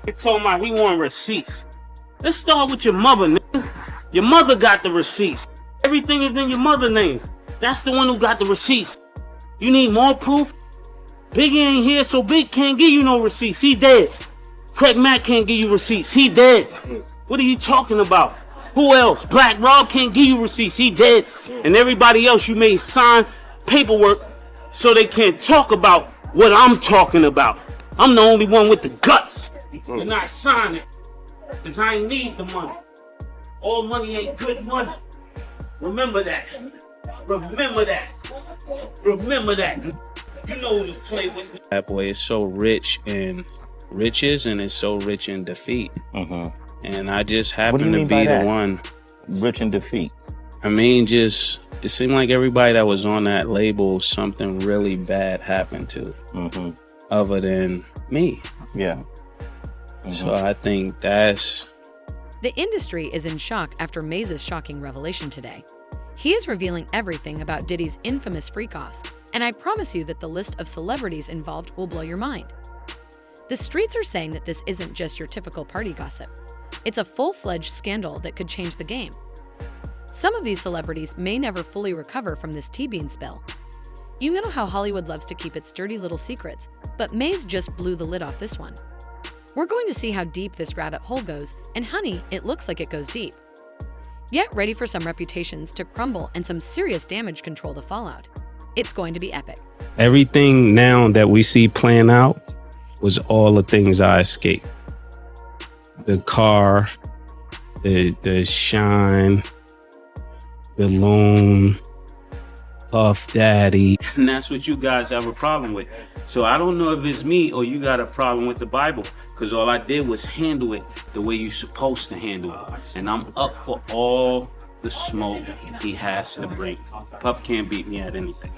He told me he want receipts. Let's start with your mother, nigga. Your mother got the receipts. Everything is in your mother's name. That's the one who got the receipts. You need more proof? Biggie ain't here, so Big can't give you no receipts. He dead. Craig Mack can't give you receipts. He dead. What are you talking about? Who else? Black Rob can't give you receipts. He dead. And everybody else you made sign paperwork so they can't talk about what I'm talking about. I'm the only one with the guts to not sign it. Because I ain't need the money. All money ain't good money. Remember that. Remember that. Remember that. You know who to play with. That boy is so rich in riches and is so rich in defeat. And I just happen to be the one. Rich in defeat. I mean, just, it seemed like everybody that was on that label, something really bad happened to. Other than me. Yeah. So I think that's... The industry is in shock after Mase's shocking revelation today. He is revealing everything about Diddy's infamous freak-offs, and I promise you that the list of celebrities involved will blow your mind. The streets are saying that this isn't just your typical party gossip. It's a full-fledged scandal that could change the game. Some of these celebrities may never fully recover from this tea bean spill. You know how Hollywood loves to keep its dirty little secrets, but Mase just blew the lid off this one. We're going to see how deep this rabbit hole goes, and honey, it looks like it goes deep. Get ready for some reputations to crumble and some serious damage control to fall out. It's going to be epic. Everything now that we see playing out was all the things I escaped. The car, the shine, the loan, Puff Daddy. And that's what you guys have a problem with. So I don't know if it's me or you got a problem with the Bible, because all I did was handle it the way you're supposed to handle it. And I'm up for all the smoke he has to bring. Puff can't beat me at anything.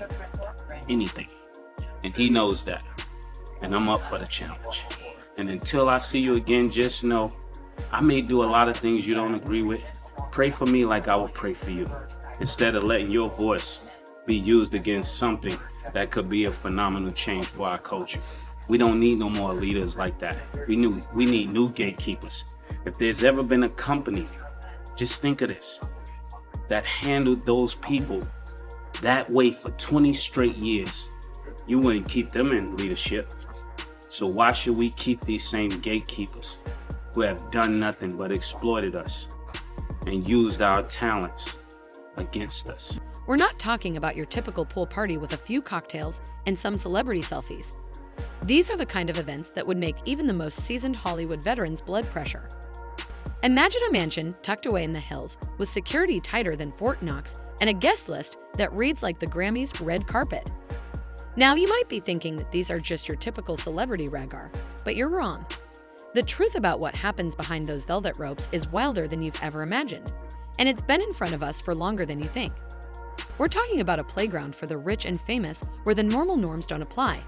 Anything. And he knows that. And I'm up for the challenge. And until I see you again, just know I may do a lot of things you don't agree with. Pray for me like I would pray for you, instead of letting your voice be used against something that could be a phenomenal change for our culture. We don't need no more leaders like that. We need new gatekeepers. If there's ever been a company, just think of this, that handled those people that way for 20 straight years, you wouldn't keep them in leadership. So why should we keep these same gatekeepers who have done nothing but exploited us and used our talents against us? We're not talking about your typical pool party with a few cocktails and some celebrity selfies. These are the kind of events that would make even the most seasoned Hollywood veterans' blood pressure. Imagine a mansion tucked away in the hills with security tighter than Fort Knox and a guest list that reads like the Grammys' red carpet. Now, you might be thinking that these are just your typical celebrity ragar, but you're wrong. The truth about what happens behind those velvet ropes is wilder than you've ever imagined, and it's been in front of us for longer than you think. We're talking about a playground for the rich and famous where the normal norms don't apply.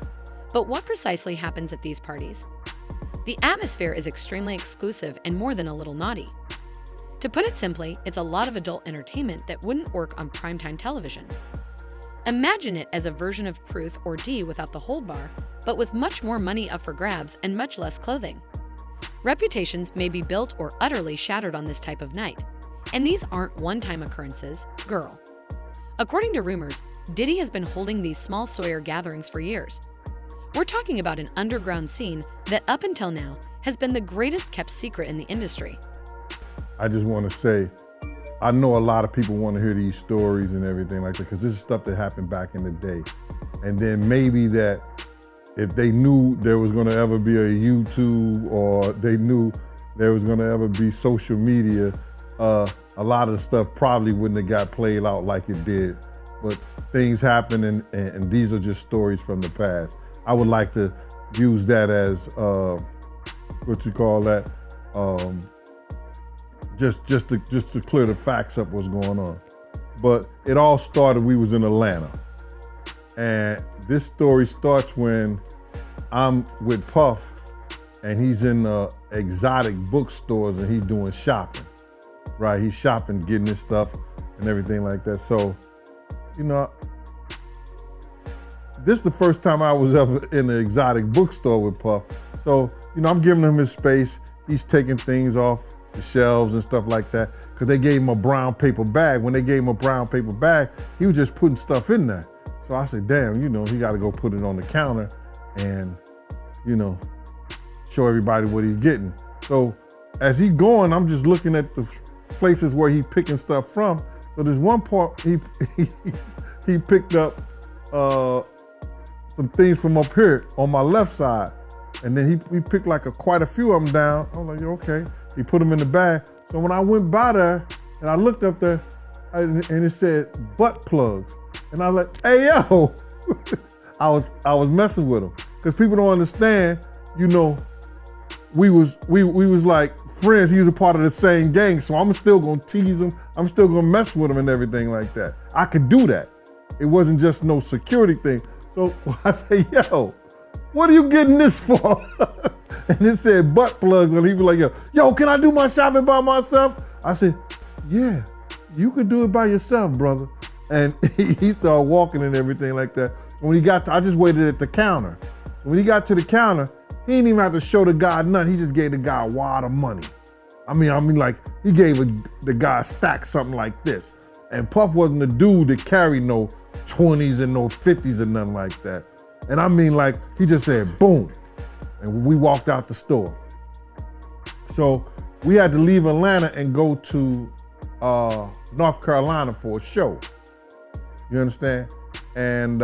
But what precisely happens at these parties? The atmosphere is extremely exclusive and more than a little naughty. To put it simply, it's a lot of adult entertainment that wouldn't work on primetime television. Imagine it as a version of Truth or D without the hold bar, but with much more money up for grabs and much less clothing. Reputations may be built or utterly shattered on this type of night. And these aren't one-time occurrences, girl. According to rumors, Diddy has been holding these small Sawyer gatherings for years. We're talking about an underground scene that up until now has been the greatest kept secret in the industry. I just want to say, I know a lot of people want to hear these stories and everything like that, because this is stuff that happened back in the day. And then maybe that if they knew there was going to ever be a YouTube, or they knew there was going to ever be social media, a lot of the stuff probably wouldn't have got played out like it did. But things happen, and these are just stories from the past. I would like to use that as, what you call that, just to clear the facts up what's going on. But it all started, we was in Atlanta. And this story starts when I'm with Puff and he's in exotic bookstores and he's doing shopping, right? He's shopping, getting his stuff and everything like that. So, you know, this is the first time I was ever in an exotic bookstore with Puff. So I'm giving him his space. He's taking things off the shelves and stuff like that, because they gave him a brown paper bag. When they gave him a brown paper bag, he was just putting stuff in there. So I said, damn, he got to go put it on the counter and, show everybody what he's getting. So as he's going, I'm just looking at the places where he's picking stuff from. So there's one part he picked up some things from up here on my left side. And then he picked like quite a few of them down. I was like, okay. He put them in the bag. So when I went by there and I looked up there and it said butt plugs. And I was like, hey, yo. I was messing with him. Because people don't understand, we was like friends. He was a part of the same gang. So I'm still gonna tease him. I'm still gonna mess with him and everything like that. I could do that. It wasn't just no security thing. So I say, yo, what are you getting this for? And it said butt plugs. And he was like, yo, can I do my shopping by myself? I said, yeah, you could do it by yourself, brother. And he started walking and everything like that. So when he got I just waited at the counter. So when he got to the counter, he didn't even have to show the guy nothing. He just gave the guy a wad of money. I mean, like he gave the guy a stack, something like this. And Puff wasn't the dude that carried no 20s and no 50s and nothing like that. And I mean, like, he just said, boom. And we walked out the store. So we had to leave Atlanta and go to North Carolina for a show. You understand? And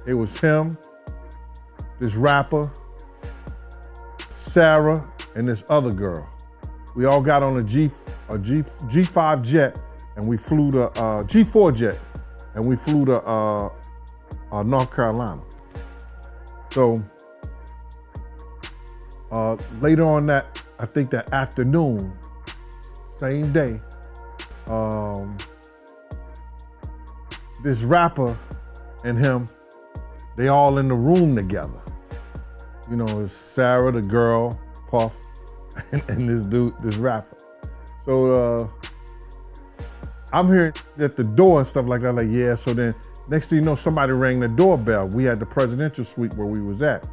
it was him, this rapper, Sarah, and this other girl. We all got on a G5 jet, and we flew to G4 jet, and we flew to North Carolina. So later on I think that afternoon, same day, this rapper and him, they all in the room together. It's Sarah, the girl, Puff, and this dude, this rapper. So I'm hearing at the door and stuff like that, like, yeah. So then next thing you know, somebody rang the doorbell. We had the presidential suite where we was at.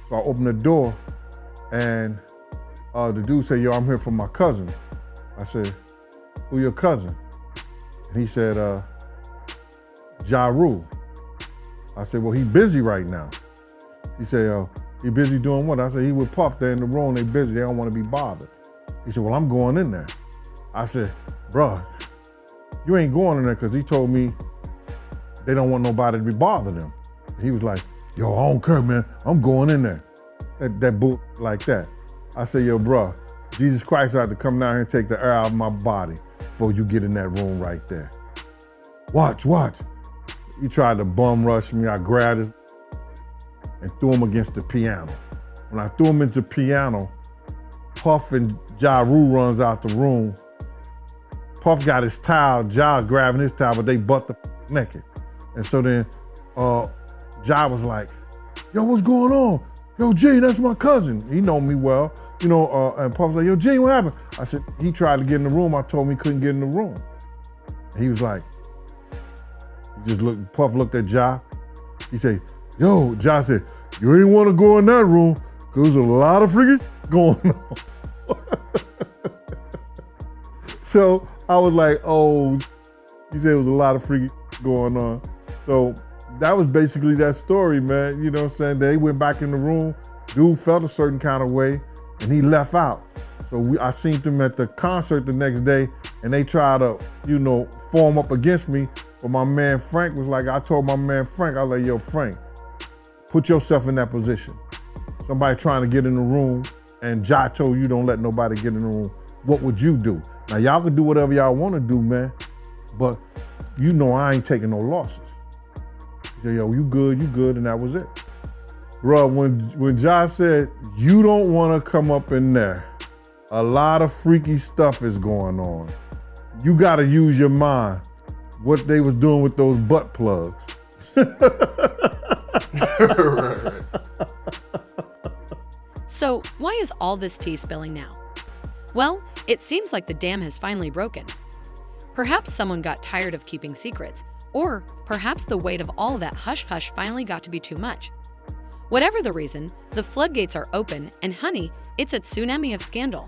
So I opened the door and the dude said, yo, I'm here for my cousin. I said, who your cousin? And he said, Ja Rule. I said, well, he busy right now. He said, he busy doing what? I said, he with Puff, they're in the room, they busy, they don't want to be bothered. He said, well, I'm going in there. I said, bruh, you ain't going in there, because he told me they don't want nobody to be bothering them. He was like, yo, I don't care, man, I'm going in there. That boot like that. I said, yo, bruh, Jesus Christ had to come down here and take the air out of my body before you get in that room right there. Watch. He tried to bum rush me. I grabbed his and threw him against the piano. When I threw him into the piano, Puff and Ja Rule runs out the room. Puff got his towel, Ja grabbing his towel, but they butt the naked. And so then Ja was like, yo, what's going on? Yo, G, that's my cousin. He know me well, and Puff was like, yo, G, what happened? I said, he tried to get in the room. I told him he couldn't get in the room. And he was like, Puff looked at Ja. He said, yo, Ja said, you ain't want to go in that room because there's a lot of freaking going on. So I was like, oh, he said it was a lot of freaking going on. So that was basically that story, man. You know what I'm saying? They went back in the room. Dude felt a certain kind of way and he left out. So I seen them at the concert the next day and they tried to, form up against me. But my man Frank was like, I told my man Frank, I was like, yo, Frank, put yourself in that position. Somebody trying to get in the room and Ja told you don't let nobody get in the room. What would you do? Now y'all can do whatever y'all want to do, man, but I ain't taking no losses. He said, yo, you good, and that was it. Bro, when Ja said, you don't want to come up in there, a lot of freaky stuff is going on. You got to use your mind. What they was doing with those butt plugs. Right. So why is all this tea spilling now? Well, it seems like the dam has finally broken. Perhaps someone got tired of keeping secrets, or perhaps the weight of all that hush-hush finally got to be too much. Whatever the reason, the floodgates are open, and honey, it's a tsunami of scandal.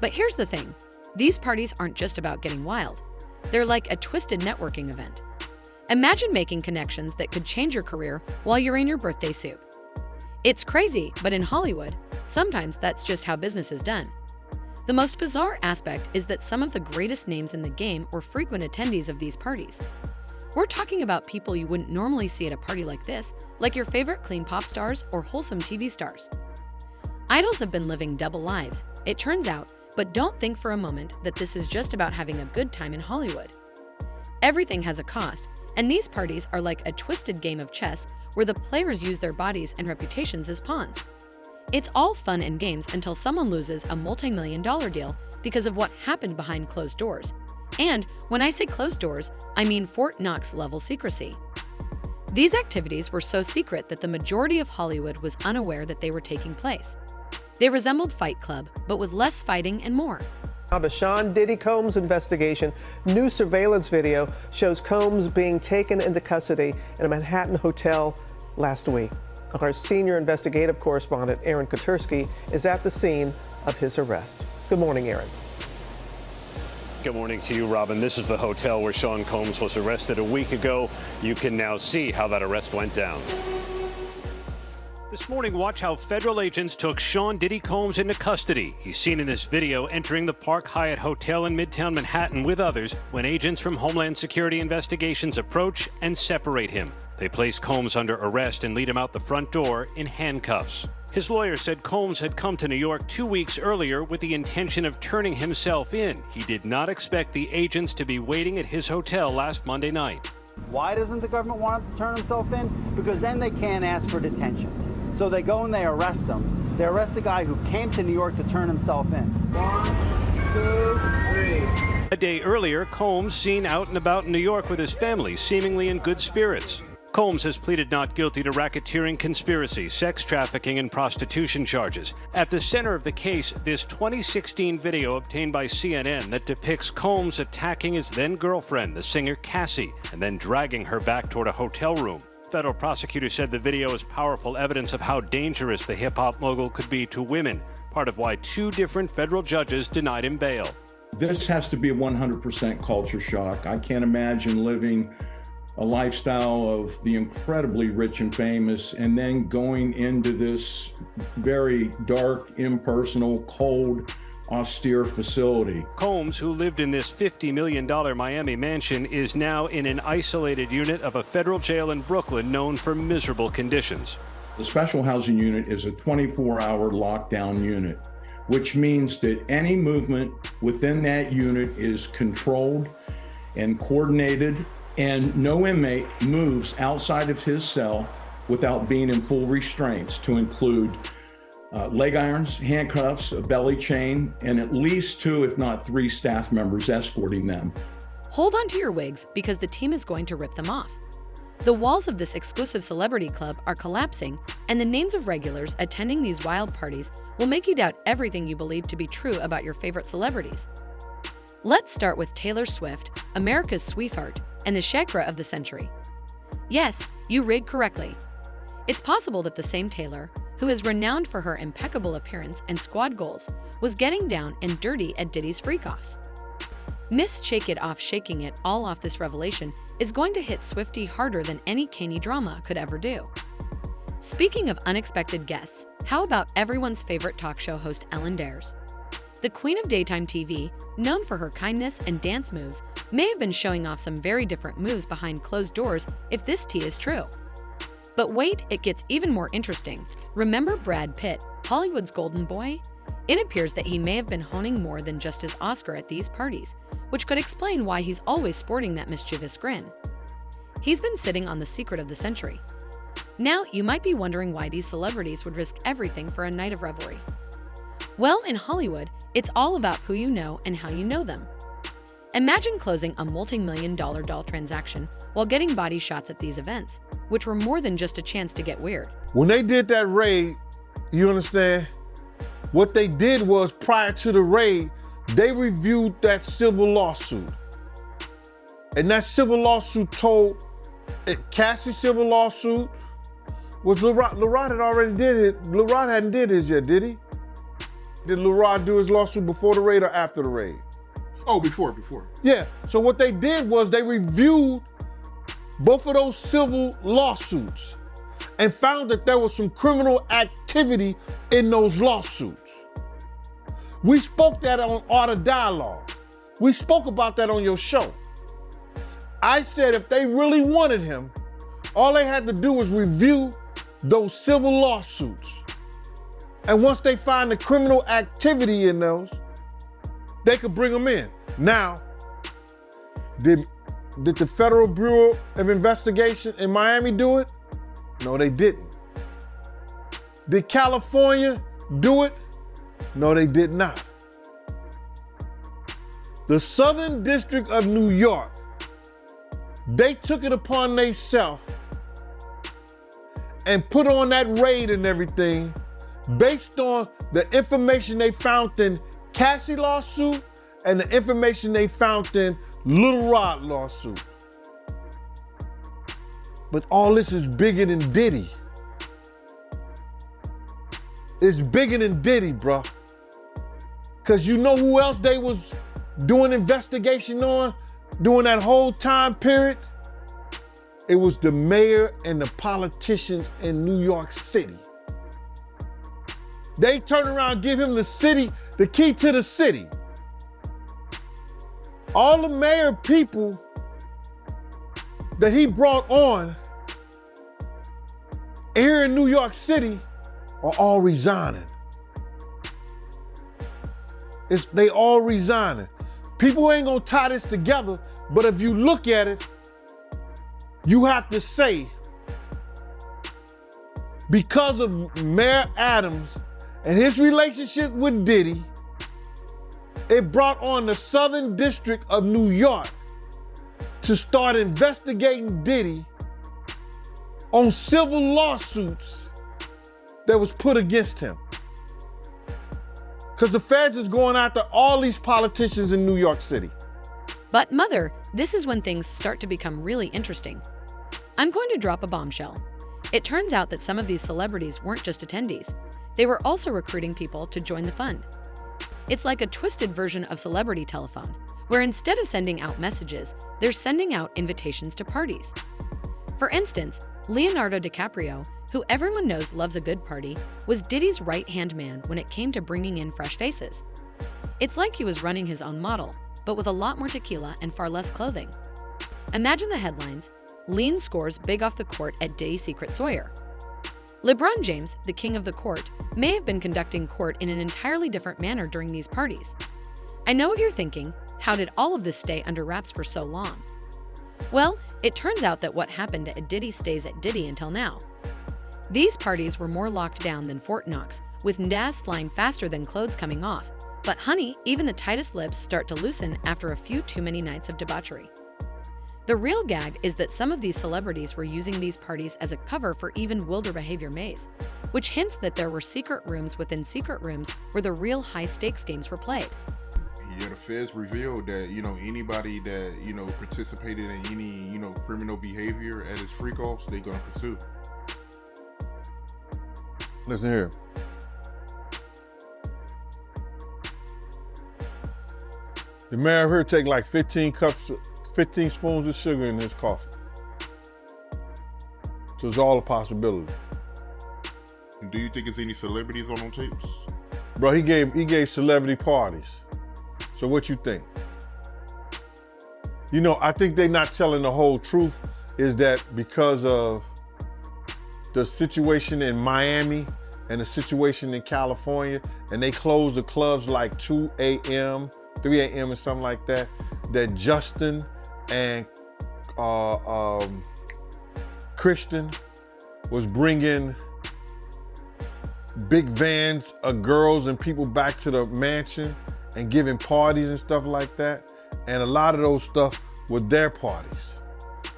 But here's the thing, these parties aren't just about getting wild. They're like a twisted networking event. Imagine making connections that could change your career while you're in your birthday suit. It's crazy, but in Hollywood, sometimes that's just how business is done. The most bizarre aspect is that some of the greatest names in the game were frequent attendees of these parties. We're talking about people you wouldn't normally see at a party like this, like your favorite clean pop stars or wholesome TV stars. Idols have been living double lives, it turns out, but don't think for a moment that this is just about having a good time in Hollywood. Everything has a cost, and these parties are like a twisted game of chess where the players use their bodies and reputations as pawns. It's all fun and games until someone loses a multi-million-dollar deal because of what happened behind closed doors. And when I say closed doors, I mean Fort Knox-level secrecy. These activities were so secret that the majority of Hollywood was unaware that they were taking place. They resembled Fight Club, but with less fighting and more. Now to Sean Diddy Combs' investigation, new surveillance video shows Combs being taken into custody in a Manhattan hotel last week. Our senior investigative correspondent, Aaron Kotursky, is at the scene of his arrest. Good morning, Aaron. Good morning to you, Robin. This is the hotel where Sean Combs was arrested a week ago. You can now see how that arrest went down. This morning, watch how federal agents took Sean Diddy Combs into custody. He's seen in this video entering the Park Hyatt Hotel in Midtown Manhattan with others when agents from Homeland Security Investigations approach and separate him. They place Combs under arrest and lead him out the front door in handcuffs. His lawyer said Combs had come to New York 2 weeks earlier with the intention of turning himself in. He did not expect the agents to be waiting at his hotel last Monday night. Why doesn't the government want him to turn himself in? Because then they can't ask for detention. So they go and they arrest him. They arrest a guy who came to New York to turn himself in. 1, 2, 3. A day earlier, Combs seen out and about in New York with his family, seemingly in good spirits. Combs has pleaded not guilty to racketeering, conspiracy, sex trafficking, and prostitution charges. At the center of the case, this 2016 video obtained by CNN that depicts Combs attacking his then-girlfriend, the singer Cassie, and then dragging her back toward a hotel room. Federal prosecutors said the video is powerful evidence of how dangerous the hip-hop mogul could be to women, part of why 2 different federal judges denied him bail. This has to be a 100% culture shock. I can't imagine living a lifestyle of the incredibly rich and famous and then going into this very dark, impersonal, cold, austere facility. Combs, who lived in this $50 million Miami mansion, is now in an isolated unit of a federal jail in Brooklyn known for miserable conditions. The special housing unit is a 24-hour lockdown unit, which means that any movement within that unit is controlled and coordinated, and no inmate moves outside of his cell without being in full restraints, to include leg irons, handcuffs, a belly chain, and at least 2, if not 3 staff members escorting them. Hold on to your wigs because the team is going to rip them off. The walls of this exclusive celebrity club are collapsing, and the names of regulars attending these wild parties will make you doubt everything you believe to be true about your favorite celebrities. Let's start with Taylor Swift, America's sweetheart, and the Shakira of the century. Yes, you read correctly. It's possible that the same Taylor, who is renowned for her impeccable appearance and squad goals, was getting down and dirty at Diddy's freak-offs. Miss Shake It Off shaking it all off this revelation is going to hit Swiftie harder than any Kanye drama could ever do. Speaking of unexpected guests, how about everyone's favorite talk show host Ellen Dares? The queen of daytime TV, known for her kindness and dance moves, may have been showing off some very different moves behind closed doors if this tea is true. But wait, it gets even more interesting. Remember Brad Pitt, Hollywood's golden boy? It appears that he may have been honing more than just his Oscar at these parties, which could explain why he's always sporting that mischievous grin. He's been sitting on the secret of the century. Now, you might be wondering why these celebrities would risk everything for a night of revelry. Well, in Hollywood, it's all about who you know and how you know them. Imagine closing a multi-million-dollar doll transaction while getting body shots at these events, which were more than just a chance to get weird. When they did that raid, you understand? What they did was, prior to the raid, they reviewed that civil lawsuit. And that civil lawsuit told, Cassie's civil lawsuit, Was LeRod had already did it. LeRod hadn't did his yet, did he? Did LeRod do his lawsuit before the raid or after the raid? Oh, before. Yeah, so what they did was they reviewed both of those civil lawsuits and found that there was some criminal activity in those lawsuits. We spoke that on Art of Dialogue. We spoke about that on your show. I said if they really wanted him, all they had to do was review those civil lawsuits. And once they find the criminal activity in those, they could bring him in. Now, did the Federal Bureau of Investigation in Miami do it? No, they didn't. Did California do it? No, they did not. The Southern District of New York, they took it upon themselves and put on that raid and everything based on the information they found in Cassie lawsuit and the information they found in Little Rod lawsuit. But all this is bigger than Diddy. It's bigger than Diddy, bruh. Cause you know who else they was doing investigation on during that whole time period? It was the mayor and the politicians in New York City. They turn around and give him the key to the city. All the mayor people that he brought on here in New York City are all resigning. They all resigning. People ain't gonna tie this together, but if you look at it, you have to say, because of Mayor Adams and his relationship with Diddy, it brought on the Southern District of New York to start investigating Diddy on civil lawsuits that was put against him. Because the feds is going after all these politicians in New York City. But Mother, this is when things start to become really interesting. I'm going to drop a bombshell. It turns out that some of these celebrities weren't just attendees. They were also recruiting people to join the fund. It's like a twisted version of celebrity telephone, where instead of sending out messages, they're sending out invitations to parties. For instance, Leonardo DiCaprio, who everyone knows loves a good party, was Diddy's right-hand man when it came to bringing in fresh faces. It's like he was running his own model, but with a lot more tequila and far less clothing. Imagine the headlines: Lean scores big off the court at Diddy's secret Sawyer. LeBron James, the king of the court, may have been conducting court in an entirely different manner during these parties. I know what you're thinking. How did all of this stay under wraps for so long? Well, it turns out that what happened at Diddy stays at Diddy until now. These parties were more locked down than Fort Knox, with Nas flying faster than clothes coming off. But honey, even the tightest lips start to loosen after a few too many nights of debauchery. The real gag is that some of these celebrities were using these parties as a cover for even wilder behavior Mase, which hints that there were secret rooms within secret rooms where the real high-stakes games were played. Yeah, the feds revealed that, anybody that, participated in any, criminal behavior at his freak-offs, they're gonna pursue. Listen here. The mayor here take like 15 spoons of sugar in his coffee. So it's all a possibility. Do you think there's any celebrities on them tapes? Bro, he gave celebrity parties. So what you think? I think they're not telling the whole truth, is that because of the situation in Miami and the situation in California, and they closed the clubs like 2 a.m., 3 a.m. or something like that, that Justin and Christian was bringing big vans of girls and people back to the mansion and giving parties and stuff like that. And a lot of those stuff were their parties.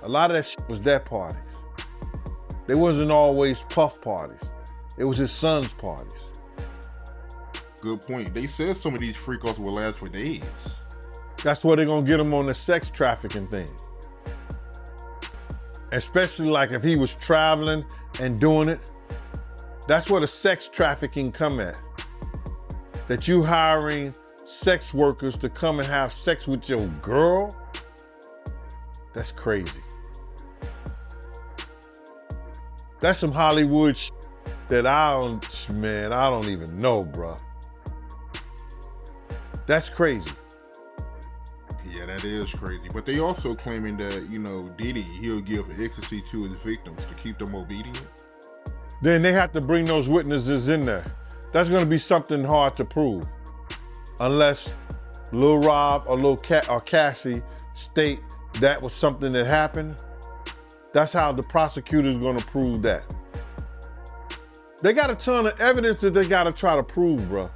A lot of that shit was their parties. They wasn't always Puff parties. It was his son's parties. Good point. They said some of these freak-offs will last for days. That's where they're gonna get him on the sex trafficking thing. Especially like if he was traveling and doing it. That's where the sex trafficking come at. That you hiring sex workers to come and have sex with your girl, that's crazy. That's some Hollywood that I don't even know, bruh. That's crazy. Yeah, that is crazy. But they also claiming that, you know, Diddy, he'll give ecstasy to his victims to keep them obedient. Then they have to bring those witnesses in there. That's gonna be something hard to prove. Unless Lil Rob or or Cassie state that was something that happened. That's how the prosecutor's gonna prove that. They got a ton of evidence that they gotta try to prove, bro.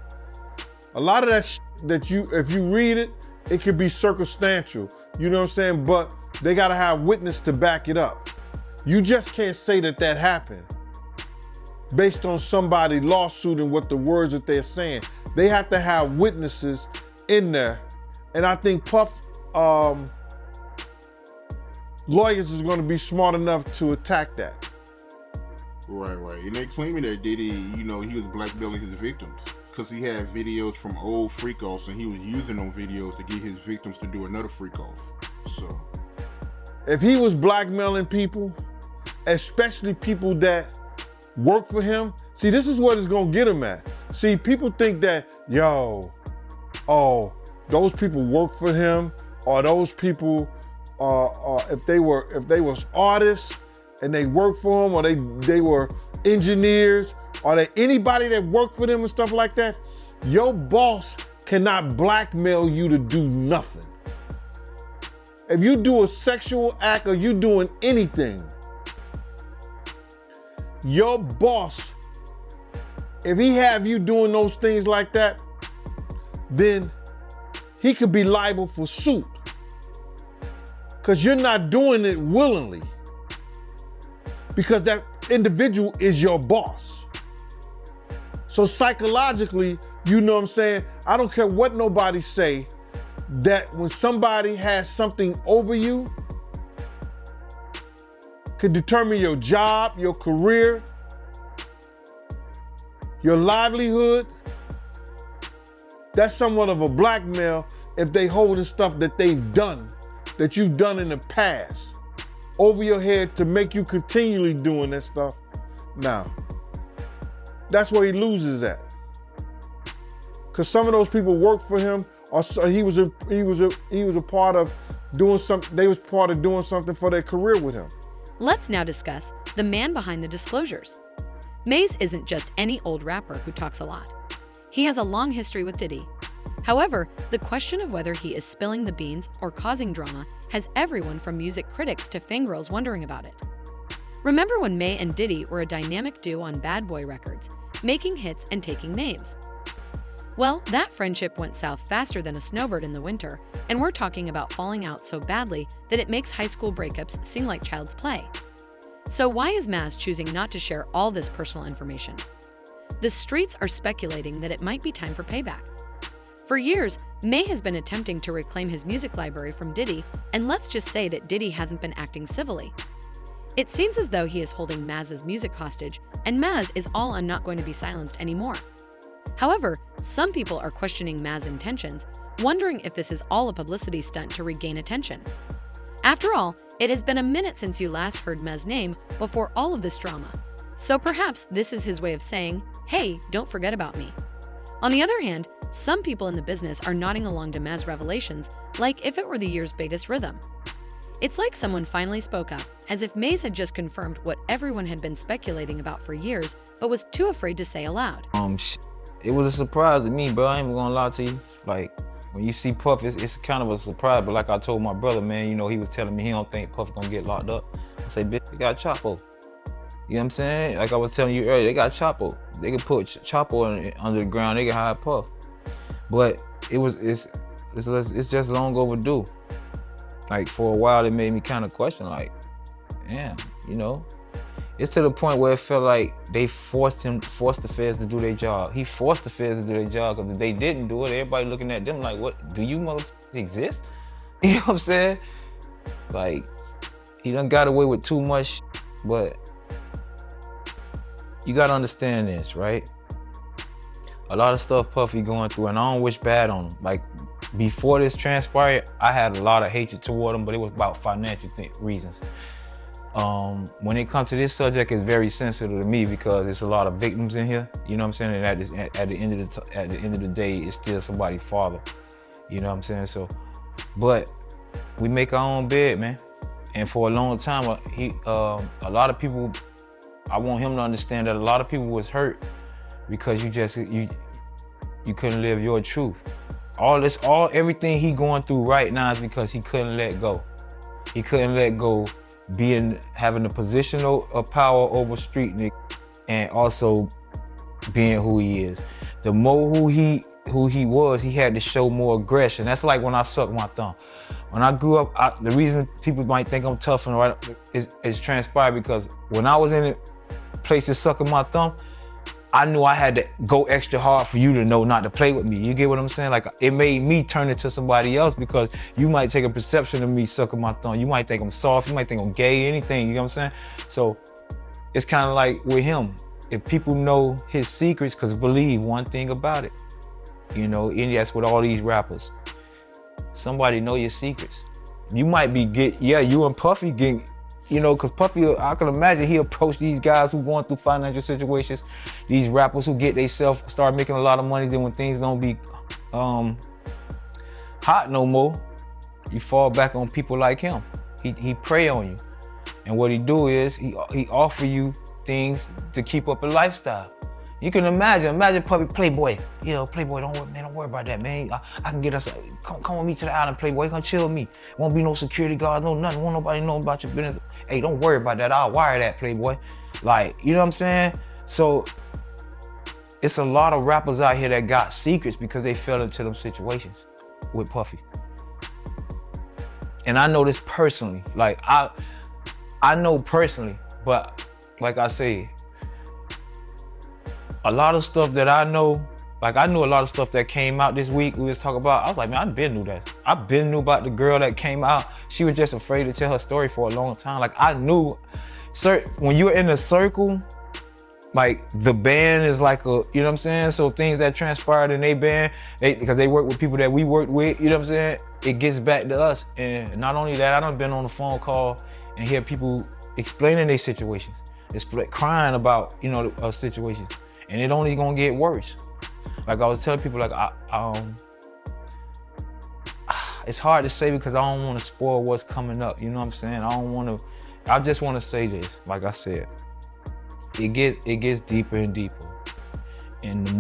A lot of that that if you read it, it could be circumstantial, you know what I'm saying? But they gotta have witness to back it up. You just can't say that that happened based on somebody lawsuit and what the words that they're saying. They have to have witnesses in there. And I think Puff lawyers is gonna be smart enough to attack that. Right. And they claiming that Diddy, you know, he was blackmailing his victims because he had videos from old freak-offs and he was using those videos to get his victims to do another freak-off. So if he was blackmailing people, especially people that work for him, see, this is what it's gonna get him at. See, people think that, those people work for him, or those people, if they was artists and they worked for him, or they were engineers, or they anybody that worked for them and stuff like that, your boss cannot blackmail you to do nothing. If you do a sexual act or you doing anything, your boss, if he have you doing those things like that, then he could be liable for suit. Because you're not doing it willingly. Because that individual is your boss. So psychologically, you know what I'm saying? I don't care what nobody say, that when somebody has something over you, could determine your job, your career, your livelihood. That's somewhat of a blackmail if they holding stuff that they've done, that you've done in the past, over your head to make you continually doing that stuff. Now, that's where he loses at. Because some of those people work for him, or he was a part of doing something. They was part of doing something for their career with him. Let's now discuss the man behind the disclosures. Mase isn't just any old rapper who talks a lot. He has a long history with Diddy. However, the question of whether he is spilling the beans or causing drama has everyone from music critics to fangirls wondering about it. Remember when Mase and Diddy were a dynamic duo on Bad Boy Records, making hits and taking names? Well, that friendship went south faster than a snowbird in the winter, and we're talking about falling out so badly that it makes high school breakups seem like child's play. So why is Mase choosing not to share all this personal information? The streets are speculating that it might be time for payback. For years, Mase has been attempting to reclaim his music library from Diddy, and let's just say that Diddy hasn't been acting civilly. It seems as though he is holding Mase's music hostage, and Mase is all on not going to be silenced anymore. However, some people are questioning Mase's intentions, wondering if this is all a publicity stunt to regain attention. After all, it has been a minute since you last heard Mase's name before all of this drama. So perhaps this is his way of saying, hey, don't forget about me. On the other hand, some people in the business are nodding along to Mase's revelations like if it were the year's biggest rhythm. It's like someone finally spoke up, as if Mase had just confirmed what everyone had been speculating about for years, but was too afraid to say aloud. It was a surprise to me, bro. I ain't even gonna lie to you. Like, when you see Puff, it's kind of a surprise, but like I told my brother, man, you know, he was telling me he don't think Puff gonna get locked up. I say, bitch, they got Chapo. You know what I'm saying? Like I was telling you earlier, they got Chapo. They could put Chapo under the ground, they can hide Puff. But it's just long overdue. Like, for a while, it made me kind of question, like, damn, you know? It's to the point where it felt like they forced the feds to do their job. He forced the feds to do their job, because if they didn't do it, everybody looking at them like, what, do you motherfuckers exist? You know what I'm saying? Like, he done got away with too much, but you gotta understand this, right? A lot of stuff Puffy going through, and I don't wish bad on him. Like, before this transpired, I had a lot of hatred toward him, but it was about financial reasons. When it comes to this subject, it's very sensitive to me because there's a lot of victims in here. You know what I'm saying? And at the end of the day, it's still somebody's father. You know what I'm saying? So, but we make our own bed, man. And for a long time, a lot of people, I want him to understand that a lot of people was hurt because you couldn't live your truth. Everything he going through right now is because he couldn't let go. He couldn't let go having a position of power over street nigga, and also being who he is. The more who he was, he had to show more aggression. That's like when I sucked my thumb. When I grew up, the reason people might think I'm tough and right is transpired because when I was in a place to sucking my thumb, I knew I had to go extra hard for you to know not to play with me. You get what I'm saying? Like, it made me turn into somebody else because you might take a perception of me sucking my thumb. You might think I'm soft, you might think I'm gay, anything, you know what I'm saying? So it's kind of like with him. If people know his secrets, because believe one thing about it, you know, and that's with all these rappers. Somebody know your secrets. You might be you and Puffy getting, you know, because Puffy, I can imagine he approached these guys who going through financial situations, these rappers who get themselves, start making a lot of money, then when things don't be hot no more, you fall back on people like him. He prey on you. And what he do is, he offer you things to keep up a lifestyle. You can imagine Puffy, Playboy. You know, Playboy, don't worry about that, man. I can get us, come with me to the island, Playboy. Come chill with me. Won't be no security guards, no nothing. Won't nobody know about your business. Hey, don't worry about that. I'll wire that, Playboy. Like, you know what I'm saying? So, it's a lot of rappers out here that got secrets because they fell into them situations with Puffy. And I know this personally. Like, I know personally, but like I say, a lot of stuff that I know, like I knew a lot of stuff that came out this week we was talking about. I was like, man, I been knew that. I been knew about the girl that came out. She was just afraid to tell her story for a long time. Like I knew, when you're in a circle, like the band is like a, you know what I'm saying? So things that transpired in their band, because they work with people that we worked with, you know what I'm saying? It gets back to us. And not only that, I done been on the phone call and hear people explaining their situations. It's crying about, you know, situations. And it only gonna get worse. Like I was telling people, like it's hard to say because I don't want to spoil what's coming up. You know what I'm saying? I just want to say this. Like I said, it gets deeper and deeper. And the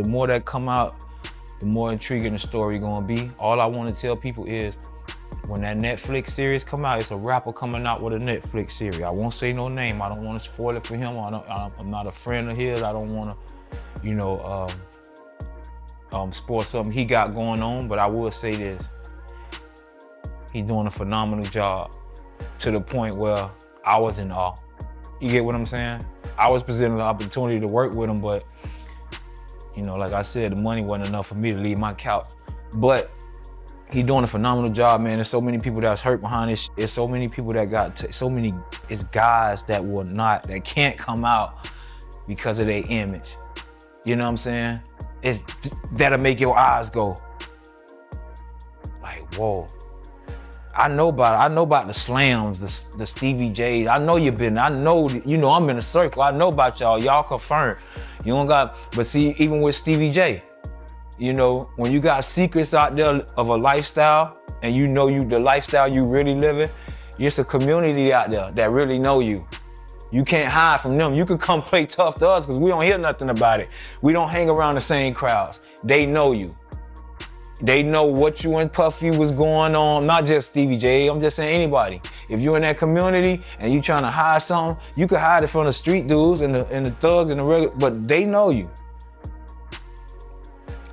more that come out, the more intriguing the story gonna be. All I want to tell people is, when that Netflix series come out, it's a rapper coming out with a Netflix series. I won't say no name. I don't want to spoil it for him. I'm not a friend of his. I don't want to, you know, spoil something he got going on. But I will say this: he's doing a phenomenal job to the point where I was in awe. You get what I'm saying? I was presented the opportunity to work with him, but you know, like I said, the money wasn't enough for me to leave my couch. But he's doing a phenomenal job, man. There's so many people that's hurt behind this. There's so many people that it's guys that can't come out because of their image. You know what I'm saying? That'll make your eyes go like, whoa. I know about the slams, the Stevie J's. I know I'm in a circle. I know about y'all. Y'all confirmed. You don't got, but see, even with Stevie J, you know, when you got secrets out there of a lifestyle and you know the lifestyle you really living, it's a community out there that really know you. You can't hide from them. You could come play tough to us because we don't hear nothing about it. We don't hang around the same crowds. They know you. They know what you and Puffy was going on, not just Stevie J, I'm just saying anybody. If you're in that community and you trying to hide something, you could hide it from the street dudes and the thugs and the regular, but they know you.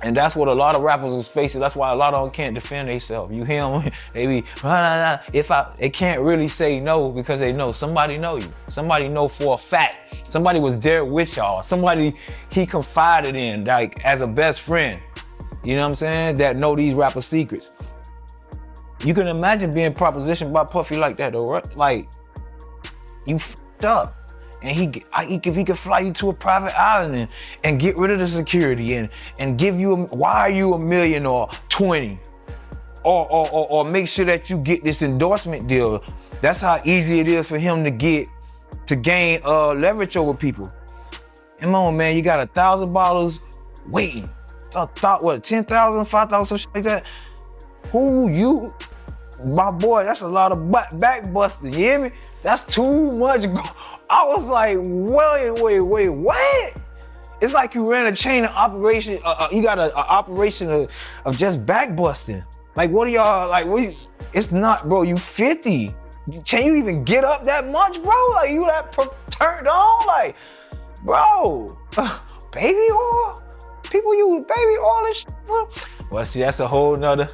And that's what a lot of rappers was facing. That's why a lot of them can't defend themselves. You hear them, they be, they can't really say no because they know somebody know you. Somebody know for a fact. Somebody was there with y'all. Somebody he confided in, like as a best friend. You know what I'm saying? That know these rapper secrets. You can imagine being propositioned by Puffy like that though, right? Like, you f***ed up. and he could fly you to a private island and get rid of the security and give you wire you $1 million or 20, or make sure that you get this endorsement deal. That's how easy it is for him to gain leverage over people. Come on, man, you got 1,000 bottles waiting. What, 10,000, 5,000, some shit like that? My boy, that's a lot of back busting, you hear me? That's too much. I was like, wait, what? It's like you ran a chain of operation, you got an operation of just back busting. Like, what are y'all, like, it's not, bro, you 50. Can you even get up that much, bro? Like, you that turned on? Like, bro, baby oil? People use baby oil and shit. Well, see, that's a whole nother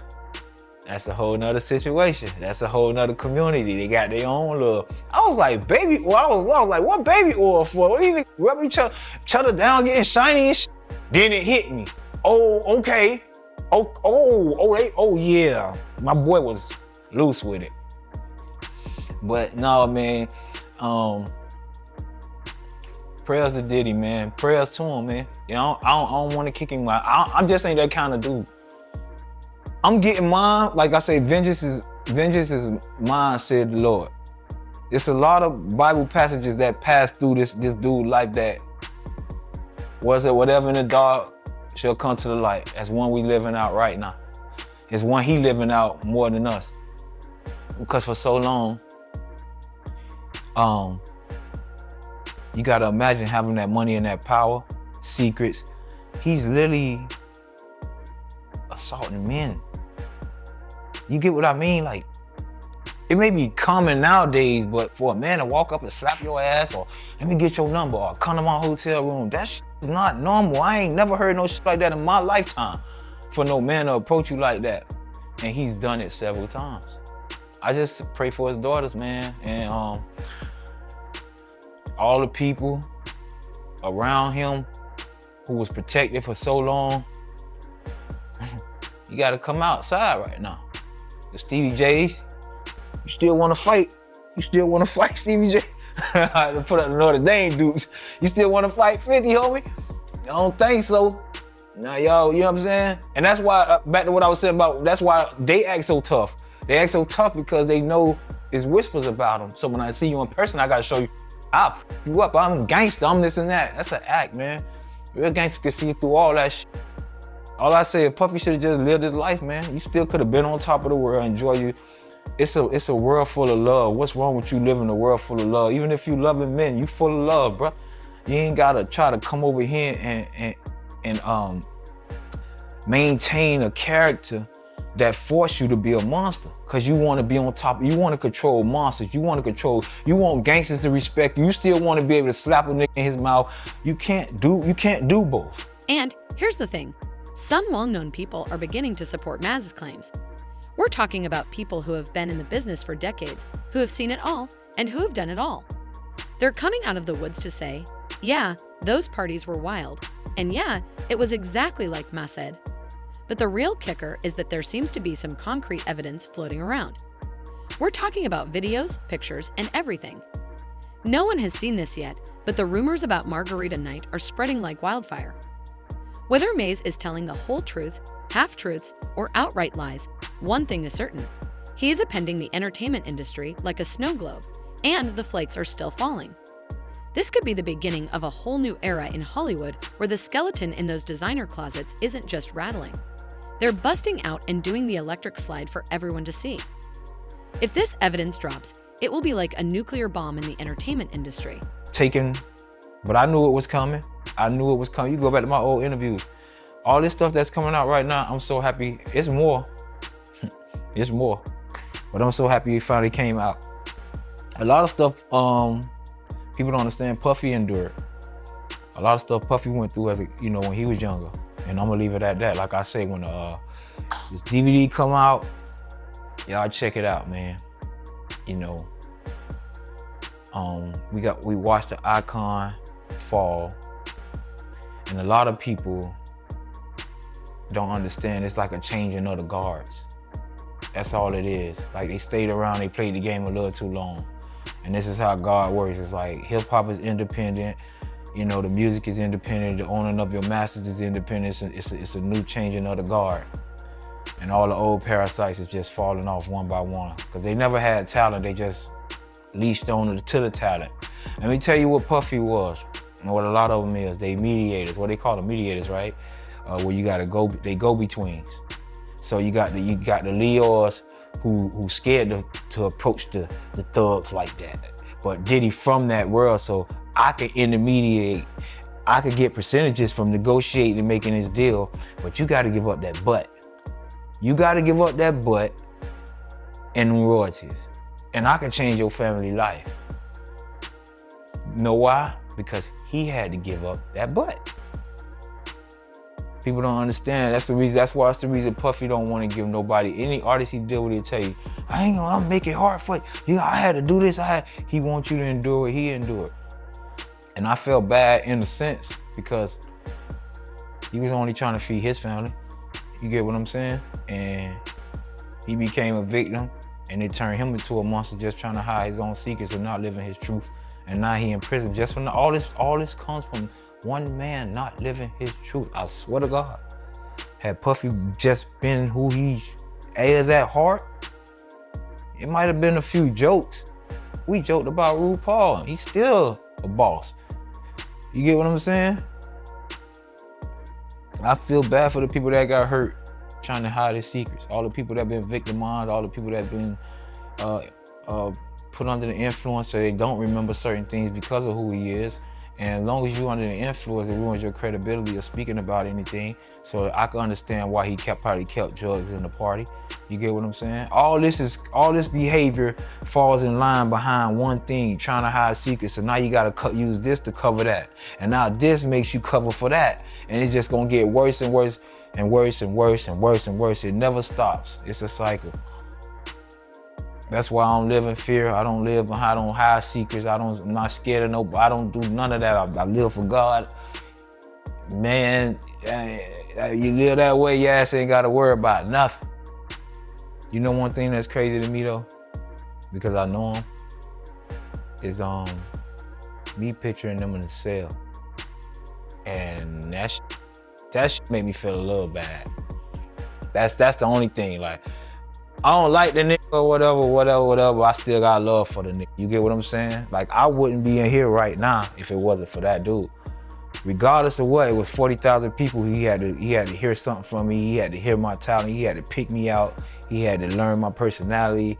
situation. That's a whole nother community. They got their own little. I was like, baby oil. I was like, what baby oil for? What even rubbing each other down, getting shiny and shit? Then it hit me. Oh, okay. Oh, yeah. My boy was loose with it. But no, man. Prayers to Diddy, man. Prayers to him, man. You know, I don't want to kick him out. I'm just ain't that kind of dude. I'm getting mine. Like I say, vengeance is mine, said the Lord. It's a lot of Bible passages that pass through this dude life that was it whatever in the dark shall come to the light. That's one we living out right now. It's one he living out more than us. Because for so long, you gotta imagine having that money and that power, secrets. He's literally assaulting men. You get what I mean? Like, it may be common nowadays, but for a man to walk up and slap your ass, or let me get your number, or come to my hotel room, that's not normal. I ain't never heard no shit like that in my lifetime for no man to approach you like that. And he's done it several times. I just pray for his daughters, man, and all the people around him who was protected for so long. You gotta come outside right now. The Stevie J, you still wanna fight? You still wanna fight, Stevie J? To put up the Notre Dame dudes. You still wanna fight 50, homie? I don't think so. Now, y'all, you know what I'm saying? And that's why, back to what I was saying about, that's why they act so tough. They act so tough because they know it's whispers about them. So when I see you in person, I gotta show you, I'll f you up, I'm a gangster, I'm this and that. That's an act, man. Real gangsters can see through all that shit. All I say is Puffy should have just lived his life, man. You still could have been on top of the world, enjoy you. It's a world full of love. What's wrong with you living a world full of love? Even if you loving men, you full of love, bro. You ain't gotta try to come over here and maintain a character that force you to be a monster. Cause you wanna be on top, you wanna control monsters, you want gangsters to respect you, you still wanna be able to slap a nigga in his mouth. You can't do both. And here's the thing. Some well-known people are beginning to support Mase's claims. We're talking about people who have been in the business for decades, who have seen it all, and who have done it all. They're coming out of the woods to say, yeah, those parties were wild, and yeah, it was exactly like Mase said. But the real kicker is that there seems to be some concrete evidence floating around. We're talking about videos, pictures, and everything. No one has seen this yet, but the rumors about Margarita Night are spreading like wildfire. Whether Mase is telling the whole truth, half-truths, or outright lies, one thing is certain. He is appending the entertainment industry like a snow globe, and the flakes are still falling. This could be the beginning of a whole new era in Hollywood where the skeleton in those designer closets isn't just rattling. They're busting out and doing the electric slide for everyone to see. If this evidence drops, it will be like a nuclear bomb in the entertainment industry. But I knew it was coming. You go back to my old interviews. All this stuff that's coming out right now, I'm so happy. It's more. It's more. But I'm so happy it finally came out. A lot of stuff people don't understand Puffy endured. A lot of stuff Puffy went through as when he was younger. And I'm gonna leave it at that. Like I say, when this DVD come out, y'all check it out, man. We watched the icon fall, and a lot of people don't understand. It's like a changing of the guards. That's all it is. Like, they stayed around, they played the game a little too long. And this is how God works. It's like hip hop is independent. You know, the music is independent. The owning of your masters is independent. It's a new changing of the guard. And all the old parasites is just falling off one by one. Because they never had talent, they just leashed on to the talent. Let me tell you what Puffy was, and what a lot of them is. They mediators, what they call them mediators, right? Where you gotta go, they go-betweens. So you got the Leos who scared to approach the thugs like that. But Diddy from that world, so I could intermediate, I could get percentages from negotiating and making this deal, but you gotta give up that butt. You gotta give up that butt and royalties. And I can change your family life. You know why? Because he had to give up that butt. People don't understand. That's the reason. That's why it's the reason Puffy don't want to give nobody, any artist he deal with, he'll tell you, I'm make it hard for you. I had to do this. He wants you to endure it. He endured. And I felt bad in a sense because he was only trying to feed his family. You get what I'm saying? And he became a victim, and it turned him into a monster just trying to hide his own secrets and not living his truth. And now he in prison just from all this comes from one man not living his truth. I swear to God. Had Puffy just been who he is at heart, it might have been a few jokes. We joked about RuPaul. He's still a boss. You get what I'm saying? I feel bad for the people that got hurt trying to hide his secrets. All the people that been victimized, all the people that been put under the influence so they don't remember certain things because of who he is. And as long as you're under the influence, it ruins your credibility of speaking about anything. So I can understand why he probably kept drugs in the party. You get what I'm saying? All this behavior falls in line behind one thing, trying to hide secrets. So now you gotta use this to cover that. And now this makes you cover for that. And it's just gonna get worse and worse and worse and worse and worse and worse. It never stops. It's a cycle. That's why I don't live in fear. I don't hide secrets. I'm not scared of nobody. I don't do none of that. I live for God. Man, you live that way, your ass ain't gotta worry about nothing. You know one thing that's crazy to me though, because I know him, is me picturing them in the cell. And that shit made me feel a little bad. That's the only thing. Like, I don't like the nigga or whatever. I still got love for the nigga. You get what I'm saying? Like, I wouldn't be in here right now if it wasn't for that dude. Regardless of what, it was 40,000 people. He had to hear something from me. He had to hear my talent. He had to pick me out. He had to learn my personality.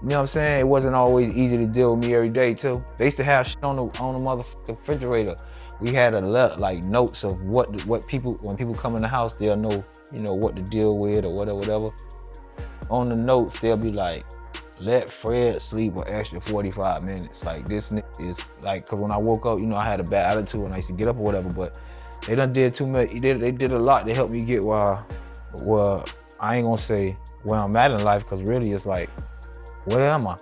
You know what I'm saying? It wasn't always easy to deal with me every day too. They used to have shit on the motherfucking refrigerator. We had like notes of what people, when people come in the house, they'll know, you know, what to deal with or whatever. On the notes, they'll be like, let Fred sleep an extra 45 minutes. Like, this nigga is like, cause when I woke up, you know, I had a bad attitude and I used to get up or whatever, but they done did too much. They did a lot to help me get where I ain't gonna say where I'm at in life, cause really it's like, where am I?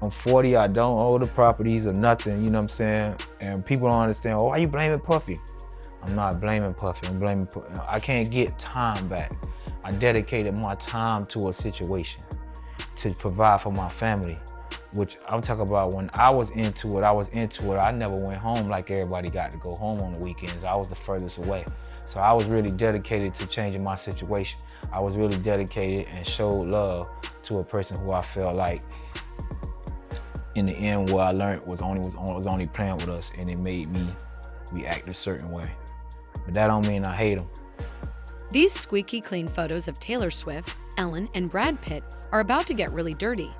I'm 40, I don't own the properties or nothing, you know what I'm saying? And people don't understand, why you blaming Puffy? I'm not blaming Puffy, I'm blaming Puffy. I can't get time back. I dedicated my time to a situation to provide for my family, which I'm talking about when I was into it, I never went home like everybody got to go home on the weekends. I was the furthest away. So I was really dedicated to changing my situation. I was really dedicated and showed love to a person who I felt like, in the end, what I learned was only playing with us, and it made me react a certain way. But that don't mean I hate him. These squeaky clean photos of Taylor Swift, Ellen, and Brad Pitt are about to get really dirty,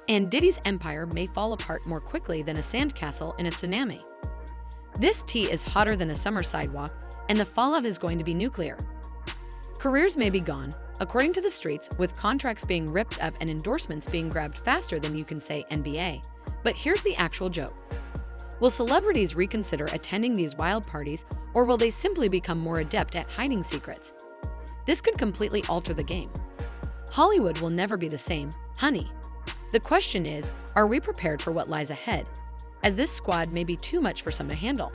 and Diddy's empire may fall apart more quickly than a sandcastle in a tsunami. This tea is hotter than a summer sidewalk, and the fallout is going to be nuclear. Careers may be gone, according to the streets, with contracts being ripped up and endorsements being grabbed faster than you can say NBA. But here's the actual joke. Will celebrities reconsider attending these wild parties, or will they simply become more adept at hiding secrets? This could completely alter the game. Hollywood will never be the same, honey. The question is, are we prepared for what lies ahead? As this squad may be too much for some to handle.